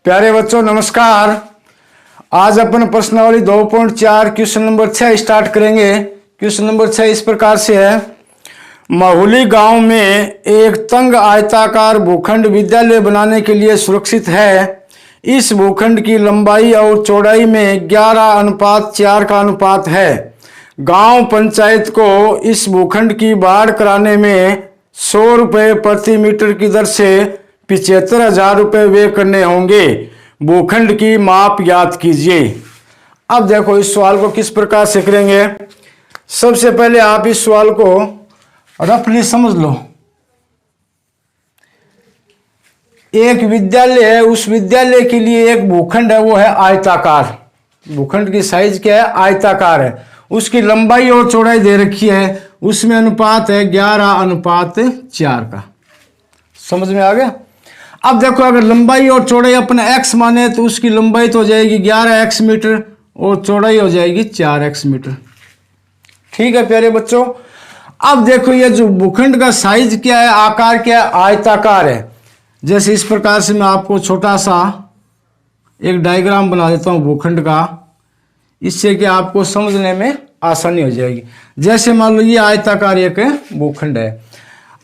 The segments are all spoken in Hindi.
प्यारे बच्चों नमस्कार। आज अपन प्रश्नावली 2.4 क्वेश्चन नंबर 6 स्टार्ट करेंगे। क्वेश्चन नंबर 6 इस प्रकार से है। माहुली गांव में एक तंग आयताकार भूखंड विद्यालय बनाने के लिए सुरक्षित है। इस भूखंड की लंबाई और चौड़ाई में 11:4 का अनुपात है। गांव पंचायत को इस भूखंड की बाढ़ कराने में 100 रुपये प्रति मीटर की दर से 75,000 रुपये व्यय करने होंगे। भूखंड की माप ज्ञात कीजिए। अब देखो इस सवाल को किस प्रकार से करेंगे। सबसे पहले आप इस सवाल को रफली समझ लो। एक विद्यालय है, उस विद्यालय के लिए एक भूखंड है, वो है आयताकार। भूखंड की साइज क्या है? आयताकार है। उसकी लंबाई और चौड़ाई दे रखी है, उसमें अनुपात है 11:4 का। समझ में आ गया? अब देखो अगर लंबाई और चौड़ाई अपने x माने तो उसकी लंबाई तो हो जाएगी 11x मीटर और चौड़ाई हो जाएगी 4x मीटर। ठीक है प्यारे बच्चों। अब देखो ये जो भूखंड का साइज क्या है, आकार क्या है? आयताकार है। जैसे इस प्रकार से मैं आपको छोटा सा एक डायग्राम बना देता हूं भूखंड का, इससे कि आपको समझने में आसानी हो जाएगी। जैसे मान लो ये आयताकार एक भूखंड है।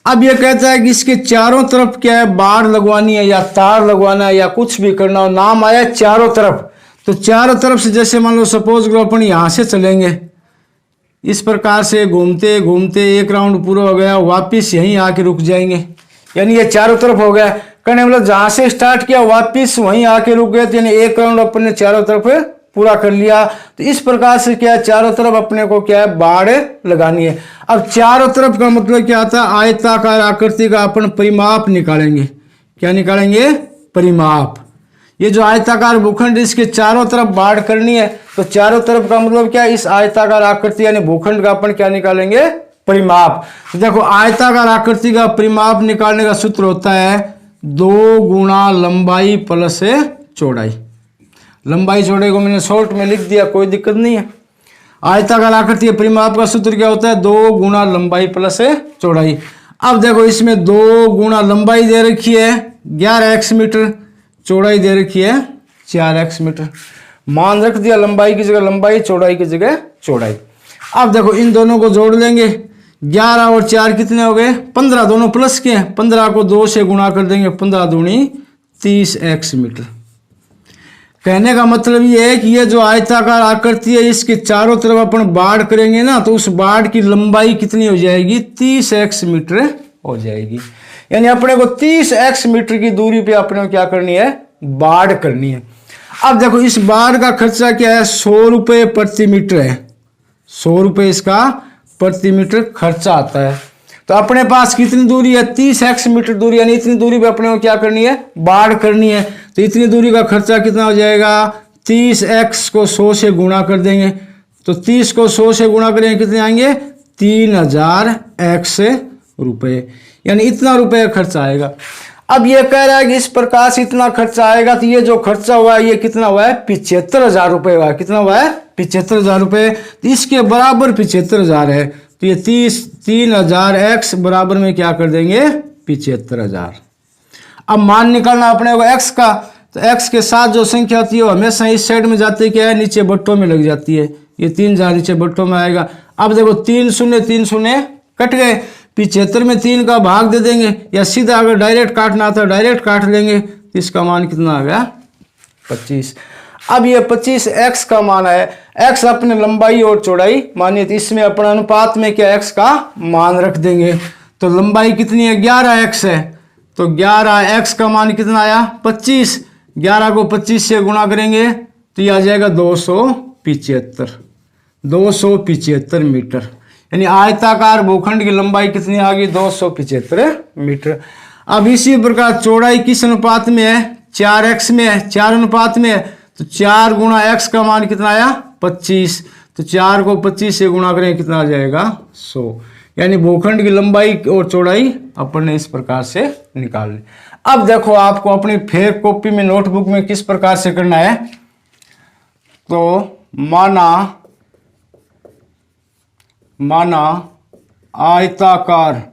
अब ये कहता है कि इसके चारों तरफ क्या है? बाड़ लगवानी है या तार लगवाना है या कुछ भी करना हो। नाम आया चारों तरफ, तो चारों तरफ से जैसे मान लो सपोज करो अपन यहां से चलेंगे, इस प्रकार से घूमते घूमते एक राउंड पूरा हो गया, वापिस यहीं आके रुक जाएंगे, यानी ये चारों तरफ हो गया। कहने मतलब जहां से स्टार्ट किया वापिस वहीं आके रुक गए, यानी एक राउंड अपन ने चारों तरफ पूरा कर लिया। तो इस प्रकार से क्या है? चारों तरफ अपने को क्या है? बाड़ लगानी है। अब चारों तरफ का मतलब क्या आता है? आयताकार आकृति का अपन परिमाप निकालेंगे। क्या निकालेंगे? परिमाप। ये जो आयताकार भूखंड इसके चारों तरफ बाड़ करनी है, तो चारों तरफ का मतलब क्या है? इस आयताकार आकृति यानी भूखंड का अपन क्या निकालेंगे? परिमाप। तो देखो आयताकार आकृति का परिमाप निकालने का सूत्र होता है 2 गुणा लंबाई प्लस चौड़ाई। लंबाई चौड़ाई को मैंने शॉर्ट में लिख दिया, कोई दिक्कत नहीं है। आयताकार आकृति के परिमाप का सूत्र क्या होता है? 2 गुणा लंबाई प्लस चौड़ाई। अब देखो इसमें 2 गुणा लंबाई दे रखी है 11x मीटर, चौड़ाई दे रखी है 4x मीटर। मान रख दिया लंबाई की जगह लंबाई, चौड़ाई की जगह चौड़ाई। अब देखो इन दोनों को जोड़ लेंगे। 11 और 4 कितने हो गए? 15। दोनों प्लस के हैं। 15 को 2 से गुणा कर देंगे, 15 दूनी 30x मीटर। कहने का मतलब ये है कि ये जो आयताकार आकृति है इसके चारों तरफ अपन बाड़ करेंगे ना, तो उस बाड़ की लंबाई कितनी हो जाएगी? 30x मीटर हो जाएगी। यानी अपने को 30x मीटर की दूरी पे अपने को क्या करनी है? बाड़ करनी है। अब देखो इस बाड़ का खर्चा क्या है? 100 रुपये प्रति मीटर है। 100 रुपये इसका प्रति मीटर खर्चा आता है। तो अपने पास कितनी दूरी है? 30x मीटर दूरी, यानी इतनी दूरी पे अपने को क्या करनी है? बाड़ करनी है। तो इतनी दूरी का खर्चा कितना हो जाएगा? 30x को 100 से गुणा कर देंगे, तो 30 को 100 से गुणा करेंगे कितने आएंगे? 3000x रुपये, यानी इतना रुपये खर्चा आएगा। अब ये कह रहा है कि इस प्रकार से इतना खर्चा आएगा, तो ये जो खर्चा हुआ है ये कितना हुआ है? 75,000 रुपये हुआ है। कितना हुआ है? 75,000 रुपये। तो इसके बराबर 75,000 है, तो ये 3000x बराबर में क्या कर देंगे? 75,000। अब मान निकालना अपने को x का, तो x के साथ जो संख्या होती है वो हमेशा इस साइड में जाती है, क्या है? नीचे बट्टों में लग जाती है। ये 3 जहाँ नीचे बट्टों में आएगा। अब देखो 3 शून्य कट गए। 75 में 3 का भाग दे देंगे, या सीधा अगर डायरेक्ट काटना आता है डायरेक्ट काट लेंगे, तो इसका मान कितना आ गया? 25। अब ये 25x का मान है। x अपने लंबाई और चौड़ाई मानिए, तो इसमें अपन अनुपात में क्या x का मान रख देंगे। तो लंबाई कितनी है? 11x है, तो 11x का मान कितना आया? 25। 11 को 25 से गुणा करेंगे तो ये आ जाएगा 275 मीटर। यानी आयताकार भूखंड की लंबाई कितनी आ गई? 275 मीटर। अब इसी प्रकार चौड़ाई किस अनुपात में है? 4x में है, 4 अनुपात में है, तो 4 गुणा x का मान कितना आया? 25। तो 4 को 25 से गुणा करें कितना आ जाएगा? 100। यानी भूखंड की लंबाई और चौड़ाई अपन ने इस प्रकार से निकाल ली। अब देखो आपको अपनी फेर कॉपी में नोटबुक में किस प्रकार से करना है। तो माना आयताकार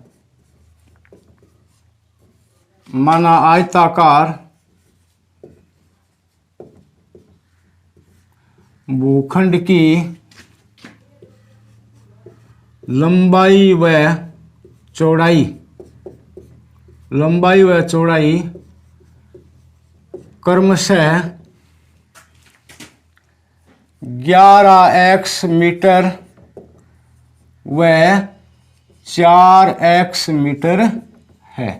भूखंड की लंबाई व चौड़ाई क्रमशः 11x मीटर व 4x मीटर है।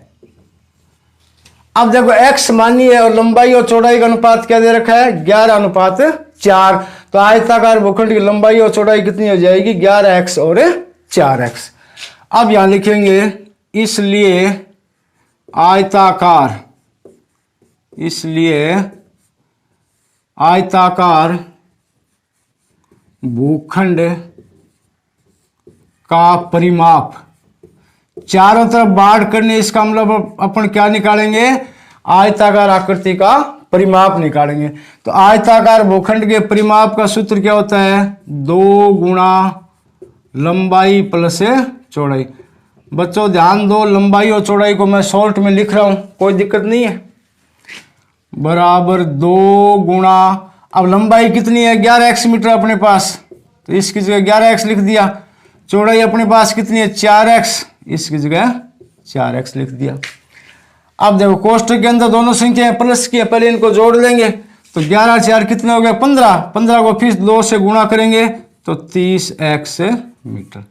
अब देखो x मानी है और लंबाई और चौड़ाई का अनुपात क्या दे रखा है, 11:4। तो आयताकार भूखंड की लंबाई और चौड़ाई कितनी हो जाएगी, 11x और 4x। अब यहां लिखेंगे इसलिए आयताकार भूखंड का परिमाप, चारों तरफ बाढ़ करने, इसका मतलब अपन क्या निकालेंगे, आयताकार आकृति का परिमाप निकालेंगे। तो आयताकार भूखंड के परिमाप का सूत्र क्या होता है, 2 गुणा लंबाई प्लस चौड़ाई। बच्चों ध्यान दो, लंबाई और चौड़ाई को मैं शॉर्ट में लिख रहा हूं, कोई दिक्कत नहीं है, बराबर 2 गुणा, अब लंबाई कितनी है, 11x मीटर अपने पास, तो इसकी जगह 11x लिख दिया। चौड़ाई अपने पास कितनी है, 4x, इसकी जगह 4x लिख दिया। अब देखो कोष्ठक के अंदर दोनों संख्याएं प्लस की है, पहले इनको जोड़ लेंगे, तो 11 4 कितने हो गए, 15। 15 को फिर 2 से गुणा करेंगे तो 30x मीटर,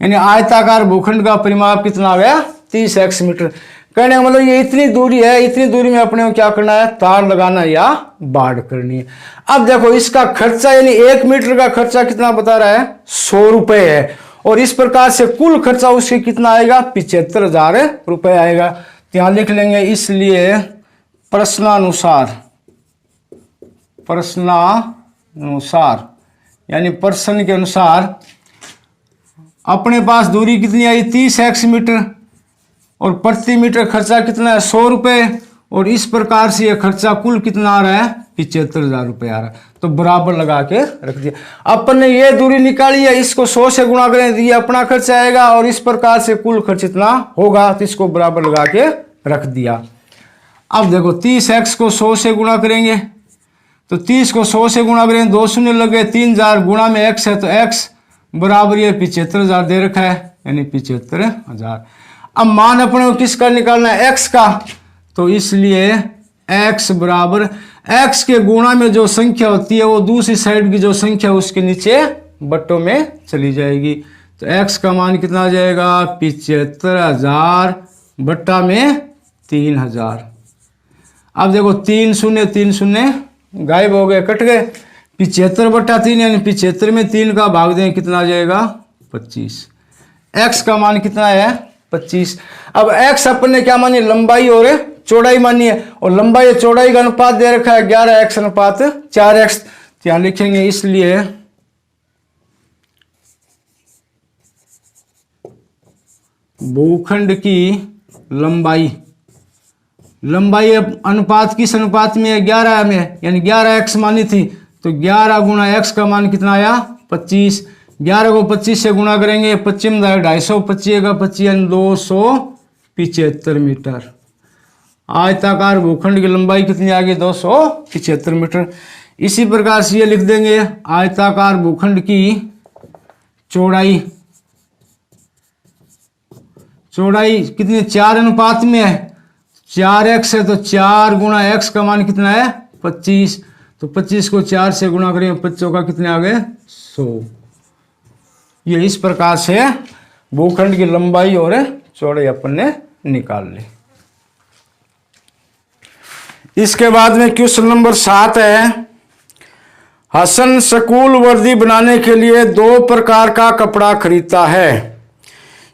यानी आयताकार भूखंड का परिमाप कितना आ गया, 30x मीटर। कहने का मतलब ये इतनी दूरी है, इतनी दूरी में अपने को क्या करना है, तार लगाना या बाढ़ करनी है। अब देखो इसका खर्चा, यानी 1 मीटर का खर्चा कितना बता रहा है, 100 रुपए है, और इस प्रकार से कुल खर्चा उसके कितना आएगा, 75,000 रुपए आएगा। तो यहां लिख लेंगे इसलिए प्रश्नानुसार यानी प्रश्न के अनुसार अपने पास दूरी कितनी आई, 30x मीटर, और प्रति मीटर खर्चा कितना है, 100 रुपए, और इस प्रकार से यह खर्चा कुल कितना आ रहा है, 75,000 रुपए आ रहा है। तो बराबर लगा के रख दिया। अपन ने ये दूरी निकाली है, इसको 100 से गुणा करें तो ये अपना खर्चा आएगा, और इस प्रकार से कुल खर्च इतना होगा, तो इसको बराबर लगा के रख दिया। अब देखो 30x को 100 से गुणा करेंगे, तो 30 को 100 से गुणा करेंगे, 2 शून्य लगे, 3000 गुणा में x है, तो x बराबर ये 75,000 दे रखा है, यानी 75,000। अब मान अपने को किसका निकालना है, x का, तो इसलिए x बराबर, x के गुणा में जो संख्या होती है वो दूसरी साइड की जो संख्या उसके नीचे बट्टों में चली जाएगी। तो x का मान कितना आ जाएगा, 75,000 बट्टा में 3000। अब देखो 3 शून्य गायब हो गए, कट गए, 75/3 यानी 75 में 3 का भाग दें, कितना आ जाएगा, 25। x का मान कितना है, 25। अब x अपन ने क्या मानी, लंबाई और चौड़ाई मानी है, और लंबाई और चौड़ाई का अनुपात दे रखा है 11x अनुपात 4x। यहां लिखेंगे इसलिए भूखंड की लंबाई अनुपात किस अनुपात में है, 11 में, यानी 11x मानी थी, तो 11 गुणा x का मान कितना आया, 25। 11 को 25 से गुणा करेंगे, 25 में 250, 25 का 25 यानी 275 मीटर। आयताकार भूखंड की लंबाई कितनी आ गई, 275 मीटर। इसी प्रकार से ये लिख देंगे आयताकार भूखंड की चौड़ाई कितनी, 4 अनुपात में है, 4x है, तो 4 गुणा x का मान कितना है, 25। तो 25 को 4 से गुणा करें, 25 का कितने आ गए, 100। ये इस प्रकार से भूखंड की लंबाई और चौड़ाई अपन ने निकाल ली। इसके बाद में क्वेश्चन नंबर 7 है, हसन स्कूल वर्दी बनाने के लिए 2 प्रकार का कपड़ा खरीदता है।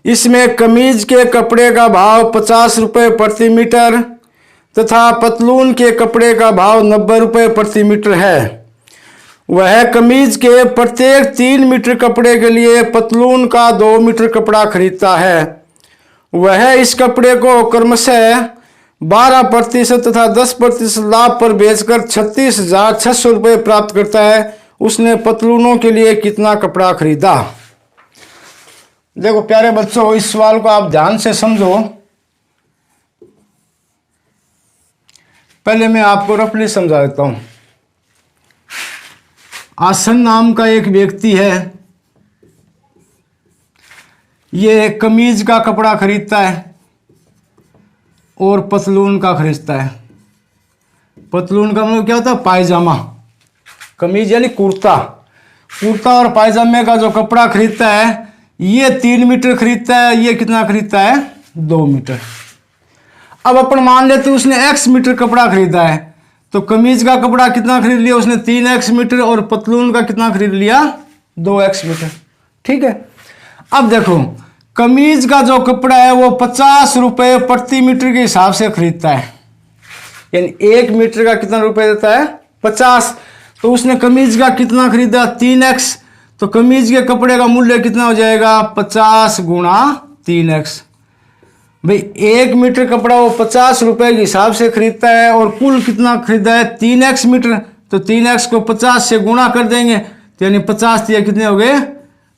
इसमें कमीज के कपड़े का भाव 50 रुपये प्रति मीटर तथा पतलून के कपड़े का भाव 90 रुपये प्रति मीटर है। वह कमीज के प्रत्येक 3 मीटर कपड़े के लिए पतलून का 2 मीटर कपड़ा खरीदता है। वह इस कपड़े को क्रमशः 12% तथा 10% लाभ पर बेचकर 36,600 रुपये प्राप्त करता है। उसने पतलूनों के लिए कितना कपड़ा खरीदा। देखो प्यारे बच्चों, इस सवाल को आप ध्यान से समझो। पहले मैं आपको रफली समझा देता हूं। आसन नाम का एक व्यक्ति है, ये कमीज का कपड़ा खरीदता है और पतलून का खरीदता है। पतलून का मतलब क्या होता है? पायजामा। कमीज यानी कुर्ता। कुर्ता और पायजामे का जो कपड़ा खरीदता है, ये 3 मीटर खरीदता है, ये कितना खरीदता है? 2 मीटर। अब अपन मान लेते हैं उसने x मीटर कपड़ा खरीदा है, तो कमीज का कपड़ा कितना खरीद लिया उसने? 3x मीटर, और पतलून का कितना खरीद लिया? 2x metre. ठीक है। अब देखो, कमीज का जो कपड़ा है वो 50 रुपये प्रति मीटर के हिसाब से खरीदता है, यानी 1 मीटर का कितना रुपए देता है? 50। तो उसने कमीज का कितना खरीदा? 3x। तो कमीज के कपड़े का मूल्य कितना हो जाएगा? 50 गुणा 3x। भाई 1 मीटर कपड़ा वो 50 रुपए के हिसाब से खरीदता है, और कुल कितना खरीदा है? 3x metre. तो 3x को 50 से गुणा कर देंगे, तो यानी 50 दिया कितने हो गए?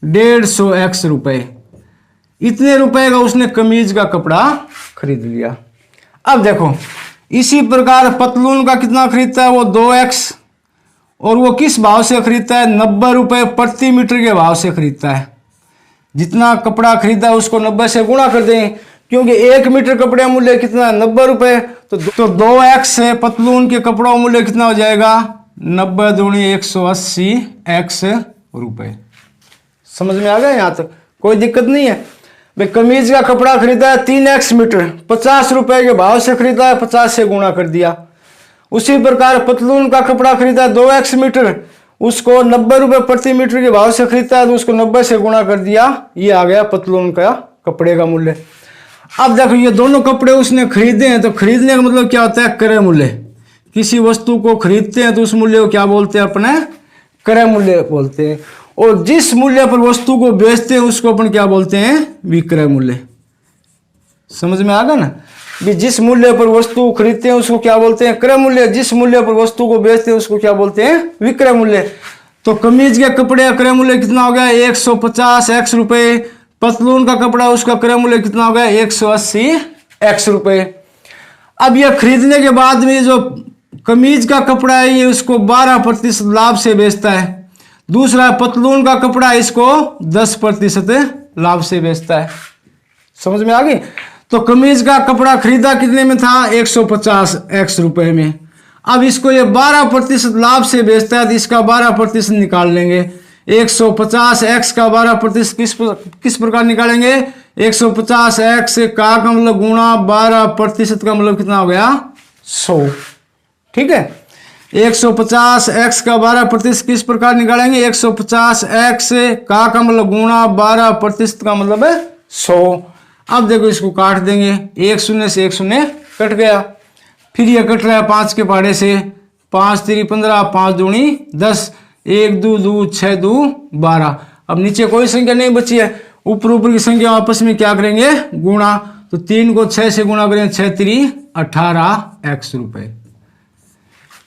150x रुपए। इतने रुपए का उसने कमीज का कपड़ा खरीद लिया। अब देखो, इसी प्रकार पतलून का कितना खरीदता है? वो 2x, और वो किस भाव से खरीदता है? 90 रुपए प्रति मीटर के भाव से खरीदता है। जितना कपड़ा खरीदा है उसको 90 से गुणा कर देंगे, क्योंकि 1 मीटर कपड़े का मूल्य कितना है? 90 रुपए। तो 2x से पतलून के कपड़ों का मूल्य कितना हो जाएगा? 90 दूनी 180 x रुपए। समझ में आ गया? यहाँ तक कोई दिक्कत नहीं है। भाई कमीज का कपड़ा खरीदा है 3x मीटर, 50 रुपए के भाव से खरीदा है, 50 से गुणा कर दिया। उसी प्रकार पतलून का कपड़ा खरीदा है 2x मीटर, उसको 90 रुपए प्रति मीटर के भाव से खरीदता है, तो उसको 90 से गुणा कर दिया। ये आ गया पतलून का कपड़े का मूल्य। अब देखो, ये दोनों कपड़े उसने खरीदे हैं, तो खरीदने का मतलब क्या होता है? क्रय मूल्य। किसी वस्तु को खरीदते हैं तो उस मूल्य को क्या बोलते हैं? अपने क्रय मूल्य बोलते हैं। और जिस मूल्य पर वस्तु को बेचते हैं उसको अपन क्या बोलते हैं? विक्रय मूल्य। समझ में आ गया ना? भी जिस मूल्य पर वस्तु खरीदते हैं उसको क्या बोलते हैं? क्रय मूल्य। जिस मूल्य पर वस्तु को बेचते हैं उसको क्या बोलते हैं? विक्रय मूल्य। तो कमीज के कपड़े का क्रय मूल्य कितना हो गया? 150x रुपए। पतलून का कपड़ा उसका क्रय मूल्य कितना हो गया? 180x रुपए। अब यह खरीदने के बाद में जो कमीज का कपड़ा है ये उसको 12% लाभ से बेचता है। दूसरा पतलून का कपड़ा इसको 10% लाभ से बेचता है। समझ में आ गई? तो कमीज का कपड़ा खरीदा कितने में था? 150x रुपए में। अब इसको ये 12% लाभ से बेचता है, तो इसका 12% निकाल लेंगे। 150x का 12% किस प्रकार निकालेंगे? 150x का मतलब गुणा 12% का मतलब कितना हो गया? 100। ठीक है। 150x का 12% किस प्रकार निकालेंगे? 150x का मतलब गुणा 12% का मतलब है 100। अब देखो इसको काट देंगे, 1 शून्य से 1 शून्य कट गया। फिर ये कट रहा है 5 के पहाड़े से, 5 3 15, 5 दूनी 10, 1 2 2 6 2 12। अब नीचे कोई संख्या नहीं बची है, ऊपर की संख्या आपस में क्या करेंगे? गुणा। तो 3 को 6 से गुणा करेंगे, 6 3 18x रुपए।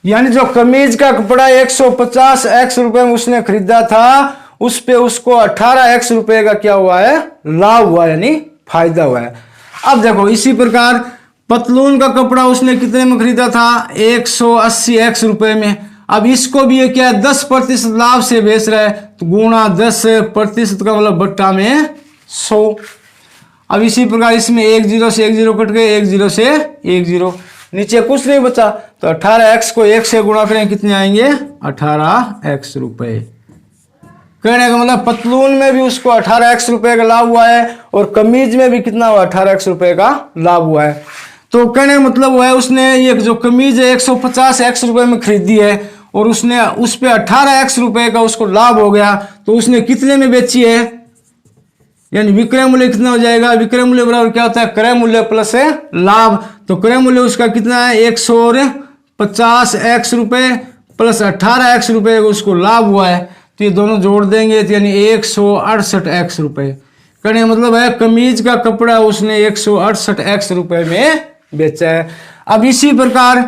यानी जो कमीज का कपड़ा 150x रुपए में उसने खरीदा था, उस पे उसको 18x रुपए का क्या हुआ है? लाभ हुआ, यानी फायदा हुआ है। अब देखो इसी प्रकार पतलून का कपड़ा उसने कितने में खरीदा था? 180x रुपए में। अब इसको भी ये क्या है? 10% लाभ से बेच रहा है, तो गुणा 10% का मतलब बट्टा में 100। अब इसी प्रकार इसमें 1 0 से 1 0 कट गए, 1 0 से 1 0, नीचे कुछ नहीं बचा। तो 18x को 1 से गुणा करें, कितने आएंगे? 18x रुपए। कहने का मतलब पतलून में भी उसको 18x रुपए का लाभ हुआ है, और कमीज में भी कितना हुआ? 18x रुपए का लाभ हुआ है। तो कहने का मतलब हुआ है उसने ये जो कमीज है 150x रुपए में खरीदी है, और उसने उस पे 18x रुपए का उसको लाभ हो गया, तो उसने कितने में बेची है? यानी विक्रय मूल्य कितना हो जाएगा? विक्रय मूल्य बराबर क्या होता है? क्रय मूल्य प्लस है लाभ। तो क्रय मूल्य उसका कितना है? 150x रुपए प्लस 18x रुपए उसको लाभ हुआ है, तो ये दोनों जोड़ देंगे, तो यानी 168x रुपए। कहने का मतलब है कमीज का कपड़ा उसने 168x रुपए में बेचा है। अब इसी प्रकार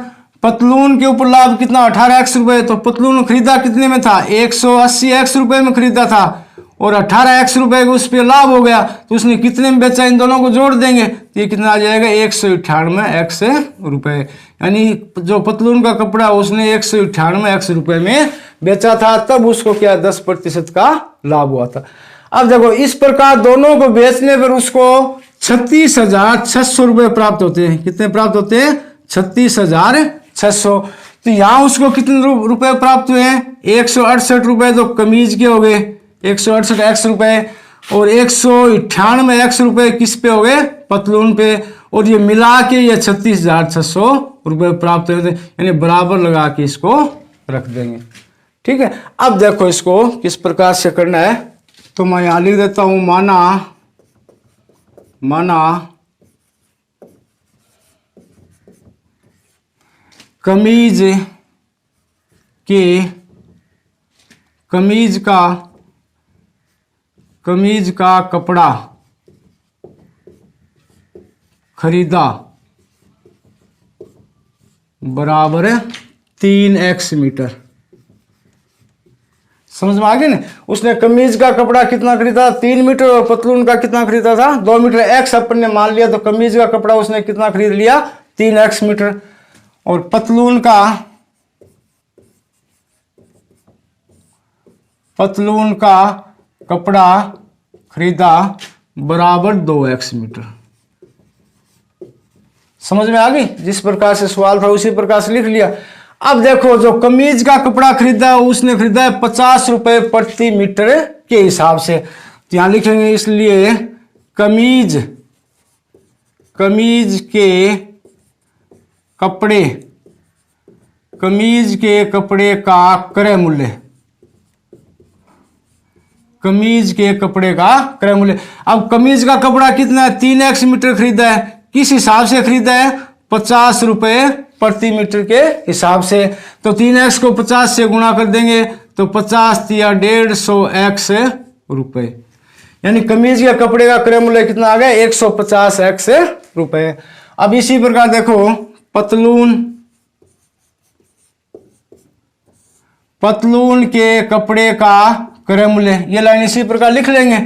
पतलून के ऊपर लाभ कितना? 18x रुपए। तो पतलून खरीदा कितने में था? 180x रुपए में खरीदा था, और 18x रुपए का उस पर लाभ हो गया, तो उसने कितने में बेचा? इन दोनों को जोड़ देंगे, तो ये कितना आ जाएगा? 198x रुपए। यानी जो पतलून का कपड़ा उसने 198x रुपए में बेचा था तब उसको क्या 10% का लाभ हुआ था। अब देखो इस प्रकार दोनों को बेचने पर उसको 36,600 रुपये प्राप्त होते हैं। कितने प्राप्त होते हैं? 36,600। तो यहाँ उसको कितने रुपए प्राप्त हुए हैं? 168 रुपये तो कमीज के हो गए, 168 एक्स रुपये, और 198 एक्स रुपये किस पे हो गए? पतलून पे। और ये मिला के ये 36,600 रुपये प्राप्त होते, यानी बराबर लगा के इसको रख देंगे। ठीक है, अब देखो इसको किस प्रकार से करना है, तो मैं यहां लिख देता हूं, माना कमीज का कपड़ा खरीदा बराबर 3x मीटर। समझ में आ गई ना? उसने कमीज का कपड़ा कितना खरीदा? 3 मीटर, और पतलून का कितना खरीदा था? 2 मीटर। एक्स अपन ने मान लिया, तो कमीज का कपड़ा उसने कितना खरीद लिया? 3x metre. और पतलून का कपड़ा खरीदा बराबर 2x मीटर। समझ में आ गई? जिस प्रकार से सवाल था उसी प्रकार से लिख लिया। अब देखो जो कमीज का कपड़ा खरीदा है उसने खरीदा है 50 रुपए प्रति मीटर के हिसाब से। तो यहां लिखेंगे, इसलिए कमीज के कपड़े का क्रय मूल्य, कमीज के कपड़े का क्रय मूल्य। अब कमीज का कपड़ा कितना है? 3x मीटर खरीदा है। किस हिसाब से खरीदा है? 50 रुपए प्रति मीटर के हिसाब से। तो 3x को 50 से गुणा कर देंगे तो 50 या 150x रुपए, यानी कमीज के कपड़े का क्रय मूल्य कितना आ गया? 150x रुपए। अब इसी प्रकार देखो पतलून के कपड़े का क्रय मूल्य, ये लाइन इसी प्रकार लिख लेंगे।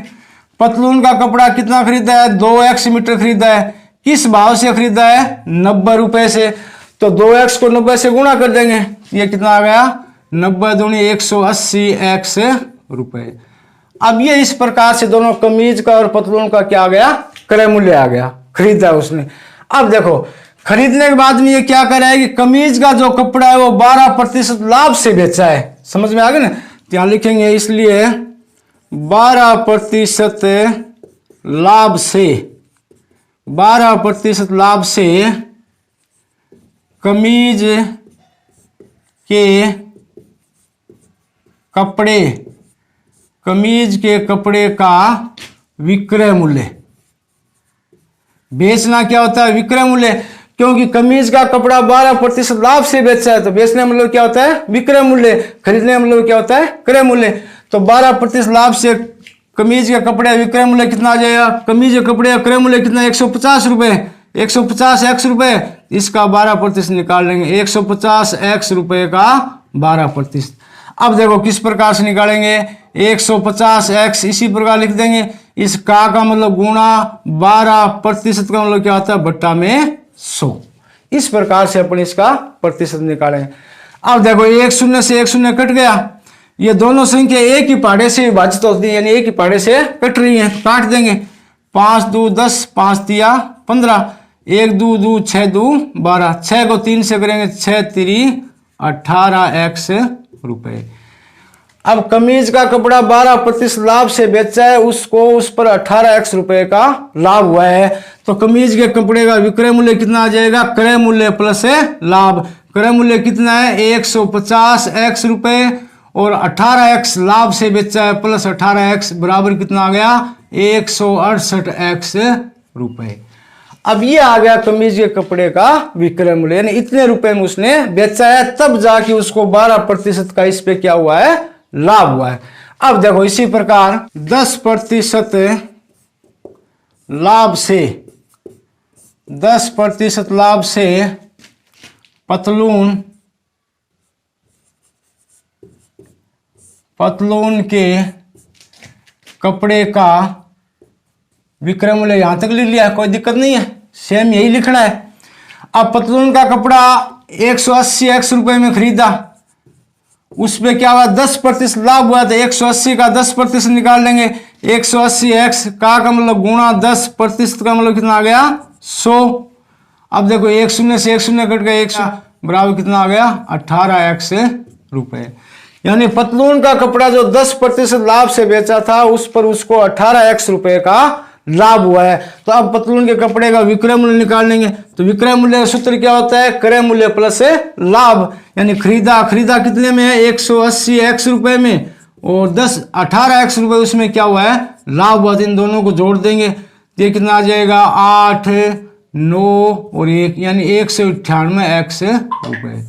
पतलून का कपड़ा कितना खरीदा है? 2x मीटर खरीदा है। किस भाव से खरीदा है? 90 रुपए से। तो 2x को 90 से गुणा कर देंगे, ये कितना आ गया? 90 दूनी 180x रुपए। अब ये इस प्रकार से दोनों कमीज का और पतलून का क्या आ गया? क्रय मूल्य आ गया, खरीदा उसने। अब देखो खरीदने के बाद में ये क्या कर रहा है कि कमीज का जो कपड़ा है वो 12% लाभ से बेचा है। समझ में आ गया ना? यहां लिखेंगे, इसलिए 12% लाभ से कमीज के कपड़े का विक्रय मूल्य। बेचना क्या होता है? विक्रय मूल्य। क्योंकि कमीज का कपड़ा 12% लाभ से बेचा है, तो बेचने मतलब क्या होता है? विक्रय मूल्य। खरीदने मतलब क्या होता है? क्रय मूल्य। तो 12% लाभ से कमीज के कपड़े विक्रय मूल्य कितना आ जाएगा? कमीज के कपड़े का क्रय मूल्य कितना? 150 रुपए, 150x रुपए। इसका 12% निकाल लेंगे, 150x रुपए का 12%। अब देखो किस प्रकार से निकालेंगे? 150x इसी प्रकार लिख देंगे। इस का मतलब गुणा 12% का मतलब क्या होता है? बट्टा में 100। इस प्रकार से अपन इसका प्रतिशत निकालेंगे। अब देखो 1 शून्य से 1 शून्य कट गया। ये दोनों संख्या एक ही पहाड़े से विभाजित होती है, यानी एक ही पहाड़े से कट रही है। काट देंगे, 5 2 10, 5 तिया 15, 1 2 2 6 2 12, 6 को 3 से करेंगे 6 3 18x रुपए। अब कमीज का कपड़ा 12% लाभ से बेचा है, उसको उस पर 18x रुपए का लाभ हुआ है। तो कमीज के कपड़े का विक्रय मूल्य कितना आ जाएगा? क्रय मूल्य प्लस लाभ। क्रय मूल्य कितना है? 150x रुपए, और 18x लाभ से बेचा है प्लस 18x बराबर कितना आ गया? 168x रुपए। अब ये आ गया कमीज के कपड़े का विक्रय मूल्य, यानी इतने रुपए में उसने बेचा है, तब जाके उसको 12% का इस पे क्या हुआ है? लाभ हुआ है। अब देखो इसी प्रकार 10% लाभ से पतलून के कपड़े का विक्रय मूल्य, यहां तक लिख लिया, कोई दिक्कत नहीं है, सेम यही लिखना है। अब पतलून का कपड़ा 180x रुपए में खरीदा, उसमें क्या हुआ 10% लाभ हुआ, तो 180 का 10% निकाल लेंगे। 180 एक्स का मतलब गुणा 10% का मतलब कितना आ गया 100। अब देखो एक शून्य से एक शून्य कट गया, एक बराबर कितना आ गया 18x रुपए। यानी पतलून का कपड़ा जो 10% लाभ से बेचा था उस पर उसको 18x रुपए का लाभ हुआ है। तो अब पतलून के कपड़े का विक्रय मूल्य निकाल लेंगे। तो विक्रय मूल्य का सूत्र क्या होता है, क्रय मूल्य प्लस लाभ। यानी खरीदा कितने में है 180x रुपए में, और 18x रुपए उसमें क्या हुआ है लाभ हुआ। इन दोनों को जोड़ देंगे, ये कितना आ जाएगा 8, 9 और 1, यानी 198x रुपए।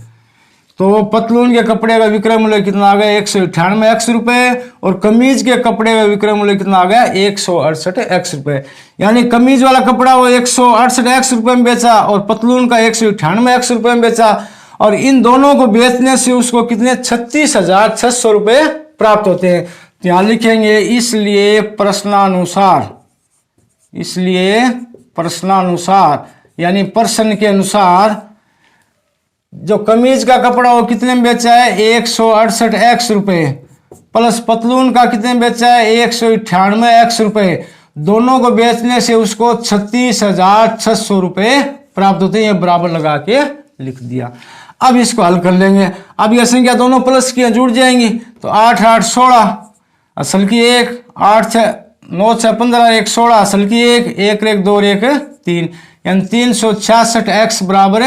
तो पतलून के कपड़े का विक्रय मूल्य कितना आ गया 198x रुपए, और कमीज के कपड़े का विक्रय मूल्य कितना आ गया 168x रुपए। यानी कमीज वाला कपड़ा वो 168x रुपए में बेचा और पतलून का 198x रुपए में बेचा, और इन दोनों को बेचने से उसको कितने 36,600 रुपए प्राप्त होते हैं। तो यहां लिखेंगे इसलिए प्रश्नानुसार यानी प्रश्न के अनुसार जो कमीज का कपड़ा वो कितने में बेचा है 168x रुपए, प्लस पतलून का कितने में बेचा है 198x रुपए। दोनों को बेचने से उसको 36,600 रुपए प्राप्त होते हैं। ये बराबर लगा के लिख दिया। अब इसको हल कर लेंगे। अब यह संख्या दोनों प्लस की जुड़ जाएंगी, तो 8 8 16 असल की 1, 8 6 9 6 15 1 16 असल की 1, 1 1 2 1 3, यानी 366x बराबर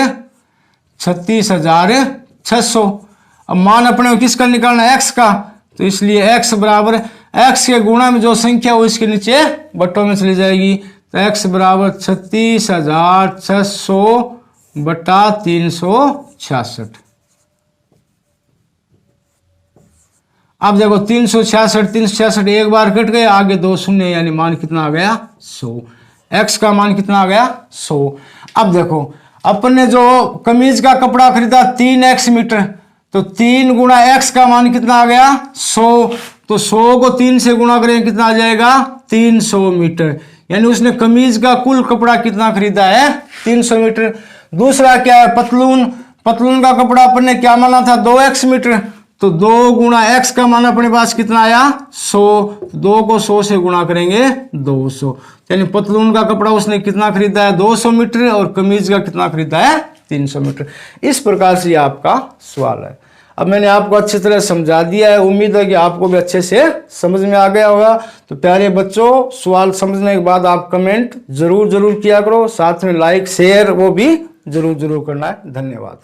36,600। अब मान अपने को किसका निकालना है x का, तो इसलिए x बराबर x के गुणा में जो संख्या वो इसके नीचे बट्टों में चली जाएगी। तो x बराबर 36,600 बटा 366। अब देखो 366 एक बार कट गए, आगे 2 शून्य, यानी मान कितना आ गया 100। x का मान कितना आ गया 100। अब देखो अपने जो कमीज का कपड़ा खरीदा 3x मीटर, तो 3 गुणा x का मान कितना आ गया 100। तो 100 को 3 से गुणा करेंगे कितना आ जाएगा 300 मीटर। यानी उसने कमीज का कुल कपड़ा कितना खरीदा है 300 मीटर। दूसरा क्या है पतलून का कपड़ा अपने क्या माना था 2x मीटर, तो 2 गुणा x का मान अपने पास कितना आया 100। 2 को 100 से गुणा करेंगे 200, यानी पतलून का कपड़ा उसने कितना खरीदा है 200 मीटर और कमीज का कितना खरीदा है 300 मीटर। इस प्रकार से ये आपका सवाल है। अब मैंने आपको अच्छी तरह समझा दिया है, उम्मीद है कि आपको भी अच्छे से समझ में आ गया होगा। तो प्यारे बच्चों, सवाल समझने के बाद आप कमेंट जरूर किया करो, साथ में लाइक शेयर वो भी जरूर करना है। धन्यवाद।